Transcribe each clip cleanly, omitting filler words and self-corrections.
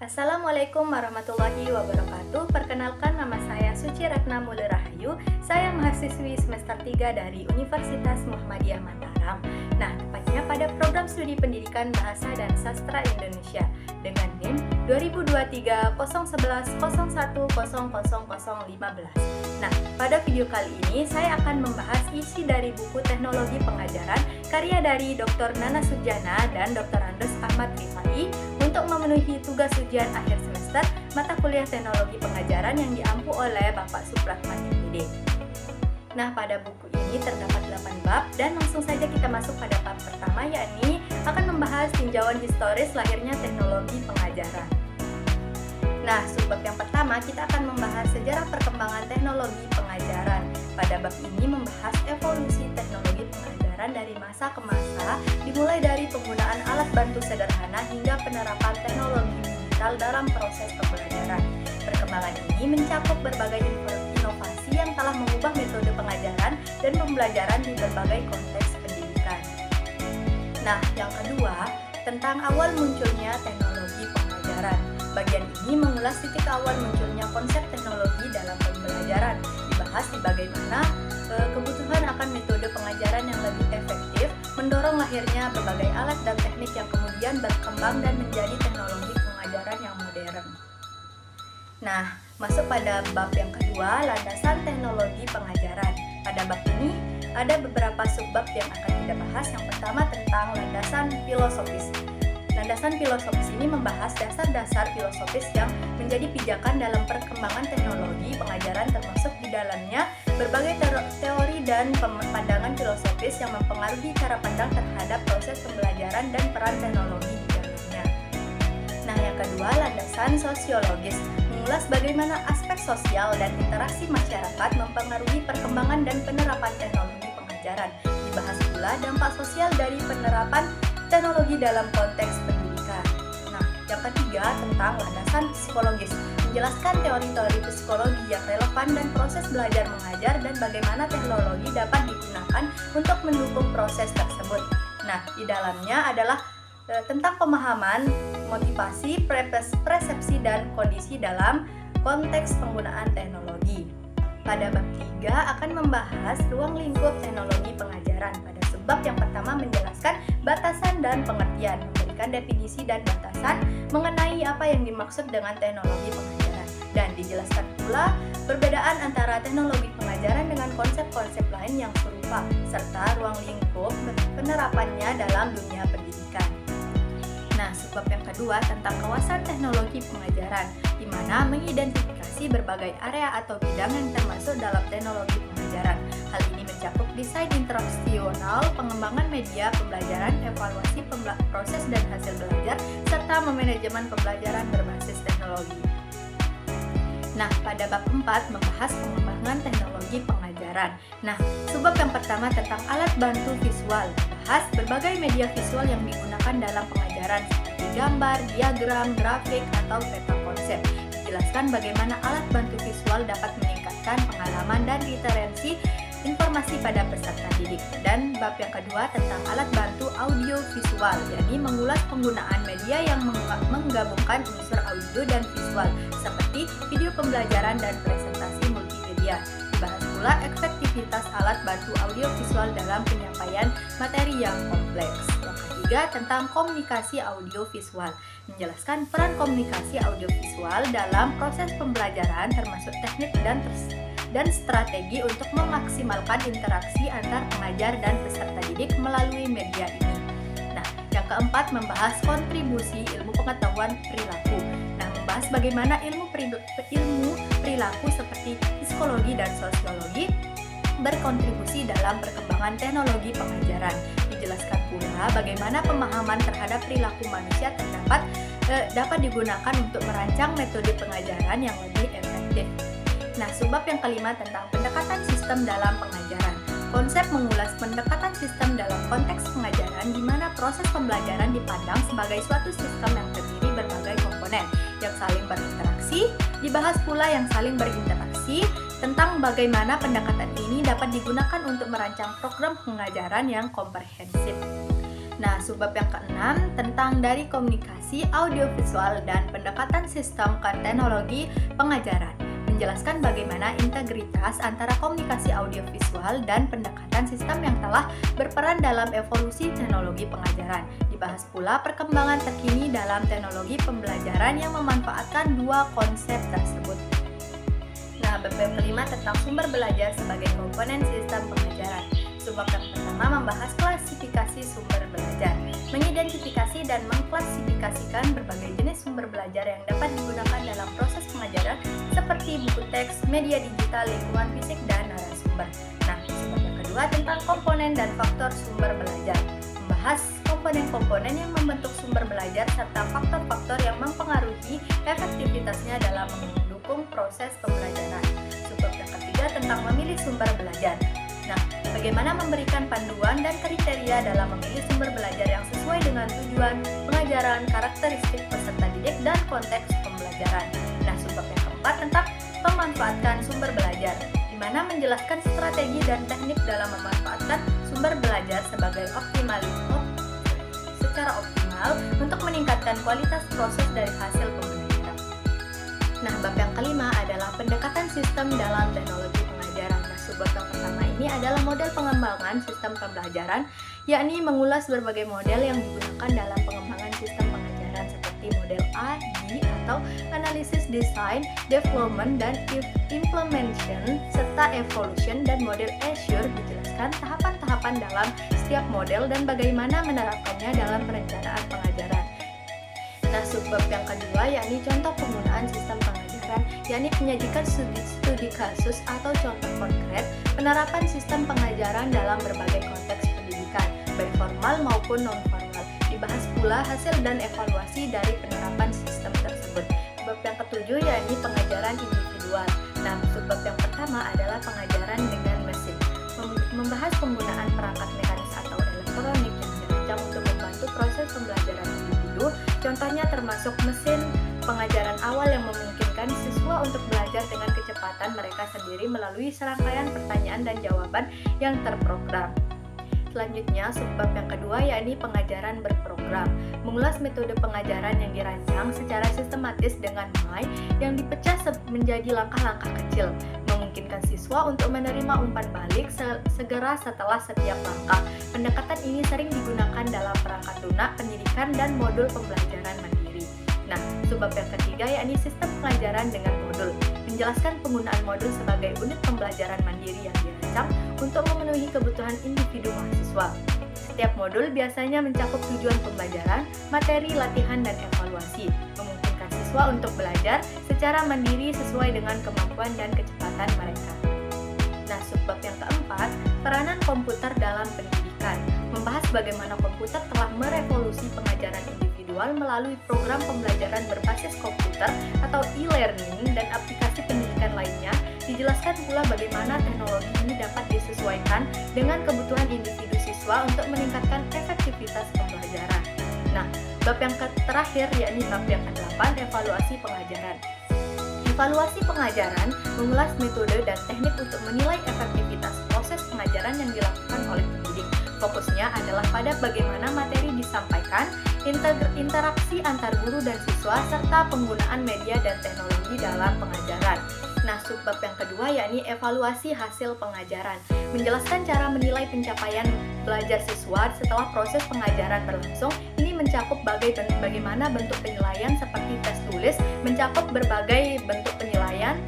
Assalamualaikum warahmatullahi wabarakatuh. Perkenalkan, nama saya Suci Ratna Mule Rahayu. Saya mahasiswi semester 3 dari Universitas Muhammadiyah Mataram. Nah, tepatnya pada program studi pendidikan Bahasa dan Sastra Indonesia dengan NIM 2023 011 01 00015. Nah, pada video kali ini saya akan membahas isi dari buku Teknologi Pengajaran karya dari Dr. Nana Sujana dan Dr. Andes Ahmad Rifai untuk memenuhi tugas ujian akhir semester mata kuliah Teknologi Pengajaran yang diampu oleh Bapak Supratman MPD. Nah, pada buku ini terdapat 8 bab dan langsung saja kita masuk pada bab pertama, yakni akan membahas tinjauan historis lahirnya teknologi pengajaran. Nah, subbab yang pertama kita akan membahas sejarah perkembangan teknologi pengajaran. Pada bab ini membahas evolusi teknologi pengajaran dari masa ke masa, dimulai dari penggunaan alat bantu sederhana hingga penerapan teknologi digital dalam proses pembelajaran. Perkembangan ini mencakup berbagai inovasi yang telah mengubah metode pengajaran dan pembelajaran di berbagai konteks pendidikan. Nah, yang kedua, tentang awal munculnya teknologi pengajaran. Bagian ini mengulas titik awal munculnya konsep teknologi dalam pembelajaran, dibahas di bagaimana kebutuhan akan metode pengajaran yang lebih efektif, mendorong lahirnya berbagai alat dan teknik yang kemudian berkembang dan menjadi teknologi pengajaran yang modern. Nah, masuk pada bab yang kedua, landasan teknologi pengajaran. Pada bab ini ada beberapa subbab yang akan kita bahas. Yang pertama tentang landasan filosofis. Landasan filosofis ini membahas dasar-dasar filosofis yang menjadi pijakan dalam perkembangan teknologi pengajaran, termasuk di dalamnya berbagai teori dan pandangan filosofis yang mempengaruhi cara pandang terhadap proses pembelajaran dan peran teknologi di dalamnya. Nah, yang kedua, landasan sosiologis, mengulas bagaimana aspek sosial dan interaksi masyarakat mempengaruhi perkembangan dan penerapan teknologi pengajaran. Dibahas pula dampak sosial dari penerapan teknologi dalam konteks pendidikan. Nah, yang ketiga tentang landasan psikologis, menjelaskan teori-teori psikologi yang relevan dan proses belajar mengajar dan bagaimana teknologi dapat digunakan untuk mendukung proses tersebut. Nah, di dalamnya adalah tentang pemahaman, motivasi, persepsi, dan kondisi dalam konteks penggunaan teknologi. Pada bab 3 akan membahas ruang lingkup teknologi pengajaran. Pada subbab yang pertama menjelaskan batasan dan pengertian, memberikan definisi dan batasan mengenai apa yang dimaksud dengan teknologi pengajaran, dan dijelaskan pula perbedaan antara teknologi pengajaran dengan konsep-konsep lain yang serupa, serta ruang lingkup penerapannya dalam dunia pendidikan. Nah, subbab yang kedua tentang kawasan teknologi pengajaran, di mana mengidentifikasi berbagai area atau bidang yang termasuk dalam teknologi pengajaran. Hal ini mencakup desain interaksional, pengembangan media pembelajaran, evaluasi proses dan hasil belajar, serta manajemen pembelajaran berbasis teknologi. Nah, pada bab 4 membahas pengembangan teknologi pengajaran. Nah, subbab yang pertama tentang alat bantu visual, bahas berbagai media visual yang digunakan dalam pengajaran seperti gambar, diagram, grafik, atau peta konsep. Dijelaskan bagaimana alat bantu visual dapat meningkatkan pengalaman dan literasi informasi pada peserta didik. Dan bab yang kedua tentang alat bantu audio visual, yakni mengulas penggunaan media yang menggabungkan unsur audio dan visual seperti video pembelajaran dan presentasi multimedia. Dibahas pula efektivitas alat bantu audio visual dalam penyampaian materi yang kompleks. Yang ketiga tentang komunikasi audio visual, menjelaskan peran komunikasi audio visual dalam proses pembelajaran, termasuk teknik dan strategi untuk memaksimalkan interaksi antar pengajar dan peserta didik melalui media ini. Nah, yang keempat membahas kontribusi ilmu pengetahuan perilaku. Nah, membahas bagaimana ilmu perilaku seperti psikologi dan sosiologi berkontribusi dalam perkembangan teknologi pengajaran. Dijelaskan pula bagaimana pemahaman terhadap perilaku manusia dapat digunakan untuk merancang metode pengajaran yang lebih efektif. Nah, subbab yang kelima tentang pendekatan sistem dalam pengajaran. Konsep mengulas pendekatan sistem dalam konteks pengajaran, di mana proses pembelajaran dipandang sebagai suatu sistem yang terdiri berbagai komponen yang saling berinteraksi. Dibahas pula yang saling berinteraksi tentang bagaimana pendekatan ini dapat digunakan untuk merancang program pengajaran yang komprehensif. Nah, subbab yang keenam tentang dari komunikasi audiovisual dan pendekatan sistem ke teknologi pengajaran, menjelaskan bagaimana integritas antara komunikasi audiovisual dan pendekatan sistem yang telah berperan dalam evolusi teknologi pengajaran. Dibahas pula perkembangan terkini dalam teknologi pembelajaran yang memanfaatkan dua konsep tersebut. Nah, bab yang kelima tentang sumber belajar sebagai komponen sistem pengajaran. Subbab yang pertama membahas klasifikasi sumber belajar, mengidentifikasi dan mengklasifikasikan berbagai jenis sumber belajar yang dapat digunakan dalam proses pengajaran seperti buku teks, media digital, lingkungan fisik, dan narasumber. Nah, subbab yang kedua tentang komponen dan faktor sumber belajar, membahas komponen-komponen yang membentuk sumber belajar serta faktor-faktor yang mempengaruhi efektivitasnya dalam mendukung proses pembelajaran. Subbab yang ketiga tentang memilih sumber belajar. Nah, bagaimana memberikan panduan dan kriteria dalam memilih sumber belajar yang sesuai dengan tujuan pengajaran, karakteristik peserta didik, dan konteks pembelajaran. Nah, subbab yang keempat tentang memanfaatkan sumber belajar, di mana menjelaskan strategi dan teknik dalam memanfaatkan sumber belajar secara optimal untuk meningkatkan kualitas proses dari hasil pembelajaran. Nah, bab yang kelima adalah pendekatan sistem dalam teknologi pengajaran. Nah, subbab yang pertama ini adalah model pengembangan sistem pembelajaran, yakni mengulas berbagai model yang digunakan dalam pengembangan sistem pengajaran seperti model A, D, atau analisis design, development, dan implementation, serta evolution, dan model Azure dijelaskan tahapan-tahapan dalam setiap model dan bagaimana menerapkannya dalam perencanaan pengajaran. Nah, subbab yang kedua yakni contoh penggunaan sistem pengajaran, yakni menyajikan studi kasus atau contoh konkret penerapan sistem pengajaran dalam berbagai konteks pendidikan, baik formal maupun non-formal. Dibahas pula hasil dan evaluasi dari penerapan sistem tersebut. Bab yang ketujuh yakni pengajaran individual. Nah, subbab yang pertama adalah pengajaran dengan mesin, membahas penggunaan perangkat mekanis atau elektronik yang dirancang untuk membantu proses pembelajaran individu. Contohnya termasuk mesin pengajaran awal yang memungkinkan siswa untuk belajar dengan kecepatan mereka sendiri melalui serangkaian pertanyaan dan jawaban yang terprogram. Selanjutnya, subbab yang kedua yakni pengajaran berprogram, mengulas metode pengajaran yang dirancang secara sistematis dengan nilai yang dipecah menjadi langkah-langkah kecil, memungkinkan siswa untuk menerima umpan balik segera setelah setiap langkah. Pendekatan ini sering digunakan dalam perangkat lunak pendidikan dan modul pembelajaran mandiri. Nah, subbab yang ketiga yakni sistem pengajaran dengan modul, menjelaskan penggunaan modul sebagai unit pembelajaran mandiri yang dirancang untuk memenuhi kebutuhan individu mahasiswa. Setiap modul biasanya mencakup tujuan pembelajaran, materi, latihan, dan evaluasi, memungkinkan siswa untuk belajar secara mandiri sesuai dengan kemampuan dan kecepatan mereka. Nah, subbab yang keempat, peranan komputer dalam pendidikan, membahas bagaimana komputer telah merevolusi pengajaran individual melalui program pembelajaran berbasis komputer atau e-learning dan aplikasi pendidikan lainnya. Dijelaskan pula bagaimana teknologi ini dapat disesuaikan dengan kebutuhan individu siswa untuk meningkatkan efektivitas pembelajaran. Nah, bab yang terakhir yakni bab yang ke-8, evaluasi pengajaran. Evaluasi pengajaran mengulas metode dan teknik untuk menilai efektivitas proses pengajaran yang dilakukan oleh pendidik. Fokusnya adalah pada bagaimana materi disampaikan, interaksi antar guru dan siswa, serta penggunaan media dan teknologi dalam pengajaran. Nah, subbab yang kedua yakni evaluasi hasil pengajaran, menjelaskan cara menilai pencapaian belajar siswa setelah proses pengajaran berlangsung. Ini mencakup bagaimana bentuk penilaian seperti tes tulis, mencakup berbagai bentuk penilaian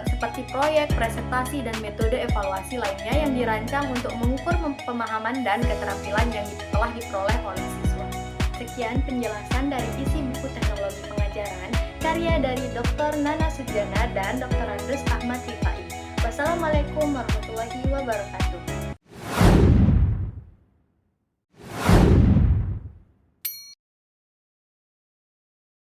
seperti proyek, presentasi, dan metode evaluasi lainnya yang dirancang untuk mengukur pemahaman dan keterampilan yang telah diperoleh oleh siswa. Sekian penjelasan dari isi buku teknologi pengajaran karya dari Dr. Nana Sujana dan Dr. Andrus Ahmad Rifai. Wassalamualaikum warahmatullahi wabarakatuh.